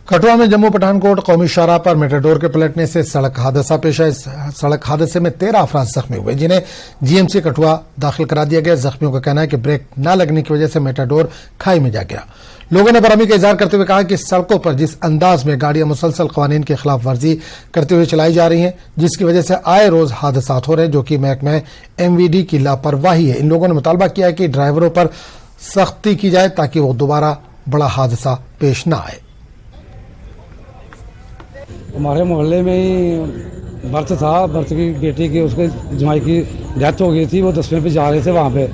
कठुआ में जम्मू पठानकोट कौमी शाहराह पर मेटाडोर के पलटने से सड़क हादसा पेश आया। सड़क हादसे में 13 अफराद जख्मी हुए, जिन्हें जीएमसी कठुआ दाखिल करा दिया गया। जख्मियों का कहना है कि ब्रेक न लगने की वजह से मेटाडोर खाई में जा गिरा। लोगों ने बरहमी का इजहार करते हुए कहा कि सड़कों पर जिस अंदाज में गाड़ियां मुसलसल कवानीन की खिलाफ वर्जी करते हुए चलाई जा रही हैं, जिसकी वजह से आए रोज हादसा हो रहे हैं, जो कि महकमा MVD की लापरवाही है। इन लोगों ने मुतालबा किया है कि ड्राइवरों पर सख्ती की जाए ताकि वो दोबारा बड़ा हादसा पेश न आए। हमारे मोहल्ले में ही बर्थ था, बर्थ की बेटी की उसके जमाई की डेथ हो गई थी। वो 10वें पे जा रहे थे, वहाँ पे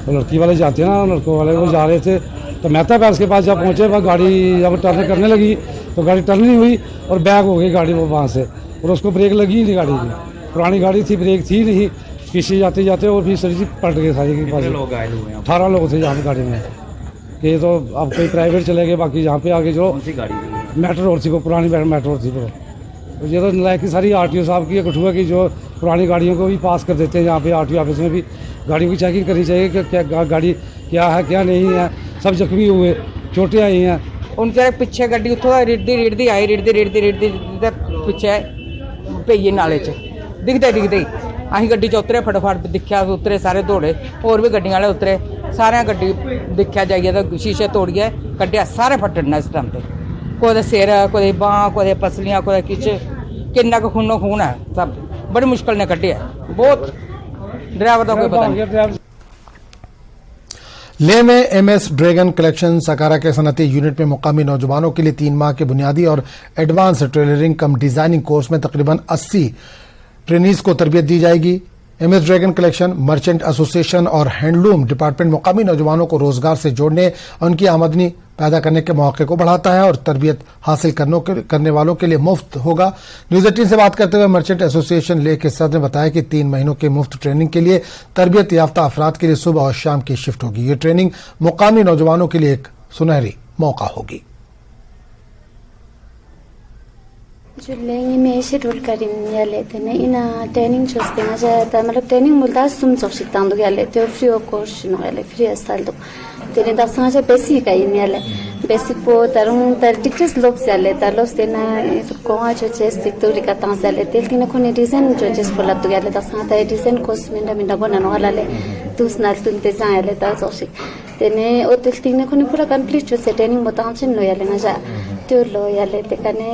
वो लड़की वाले जाते हैं ना, लड़कों वाले वो जा रहे थे। तो मेहता पैलेस के पास जब पहुँचे, वह गाड़ी जब टर्न करने लगी तो गाड़ी टर्न नहीं हुई और बैक हो गई गाड़ी वो वहाँ से, और उसको ब्रेक लगी नहीं गाड़ी की। पुरानी गाड़ी थी, ब्रेक थी नहीं, पीछे जाते जाते और फिर सर जी पलट गए सारी के पास। 18 लोग थे यहाँ पे गाड़ी में। ये तो अब कोई प्राइवेट चले गए, बाकी यहाँ पे आगे जो मेट्रो थी, वो पुरानी मेट्रो थी। तो ये तो लाइक सारी RTO साहब की कठुआ की जो पुरानी गाड़ियों को भी पास कर देते हैं। यहाँ पे RTO ऑफिस में भी गाड़ियों की चेकिंग करनी चाहिए कि क्या गाड़ी क्या है क्या नहीं है। सब जख्मी हुए, चोटें आई हैं। उनके पीछे गड्डी उतो रिड़दी आई, रिड़दी पिछे पेई नाले च दिखते अं गड्डी च उतरे, फटाफट दिखा उतरे, सारे दौड़े, होर भी गड्डियां वाले उतरे, सारे गड्डी दिखा जाइए तो शीशे तोड़िए कड्ढिया, सारे फटना इस टाइम पे। कोई सिर, कोई बांह, कोई पसलियां, कोई किच, किन्ना खूनो खून है। सब बड़ी मुश्किल ने कड्ढे, बहुत ड्राइवर का कोई पता नहीं। लेह में MS ड्रैगन कलेक्शन सकारा के सनती यूनिट में मुकामी नौजवानों के लिए 3 माह के बुनियादी और एडवांस टेलरिंग कम डिजाइनिंग कोर्स में तकरीबन 80 ट्रेनीज को तरबियत दी जाएगी। MS dragon collection, merchant association और हैंडलूम डिपार्टमेंट मुकामी नौजवानों को रोजगार से जोड़ने, उनकी आमदनी पैदा करने के मौके को बढ़ाता है और तरबियत हासिल करने वालों के लिए मुफ्त होगा। न्यूज 18 से बात करते हुए मर्चेंट एसोसिएशन लेह के सदर ने बताया कि 3 महीनों के मुफ्त ट्रेनिंग के लिए तरबियत याफ्ता अफराद के लिए सुबह और शाम की शिफ्ट होगी। ये ट्रेनिंग मुकामी नौजवानों के लिए एक सुनहरी मौका होगी। जुल्लेंगे में शेड्यूल करीम या लेते हैं इना ट्रेनिंग चुस्ते ना जाता, मतलब ट्रेनिंग मुल्ता सुम चौक तांदो या लेते हो फ्री ऑफ कॉस्ट नो या ले फ्री स्टाइल तो तेरे दास ना जा बेसिक का इन या ले बेसिक पो तारुं तर टिकट्स लोग से लेता लोग से ना को आज चेस तिक्तोरी का तां से लेते तीन को ने डिजाइन जो चेस बोला तो या ले दास ना ता डिजाइन कोस में ना बना नो वाला ले दूस ना तुलते जा या ले ता जोशी तेने ओ तीन को ने पूरा कंप्लीट जो से ट्रेनिंग बताऊं छिन लो या ले ना जा तो लो या ले ते कने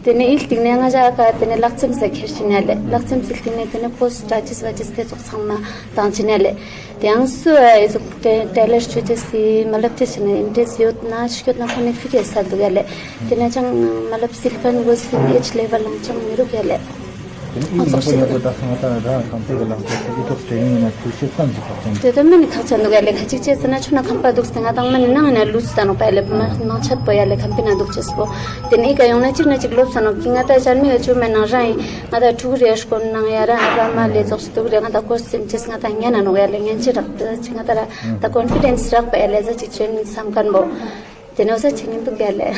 तेने इल तिने nga ja ka tene lakchim se kheshinale lakchim se tene tene post status wajis ke soksama tanchinale tyang su is tailor stitches si malap tisne intesiot na shkot na khone fike sal gale tene chang malap silkan was H level chang miru gale तो मैंने खाचा नुगाले Khachi chess ना छुना खंपा दुख संगा तंग मैंने ना ना लुस्ता नो पहले ना छत पयाले खंपिना दुख चेसबो तेने का योना चिना चिकलो सनो किंगा ता चलमी छु मैं ना राई आदा टूरियस को ना यारा आदा माले जस तो रे आदा क्वेश्चन चेस ना तंग ना नुगाले ngin चिरक चिंगा ता कॉन्फिडेंस रख पहले जा चिचन समकन बो तेने उसे चिंगिन तो गले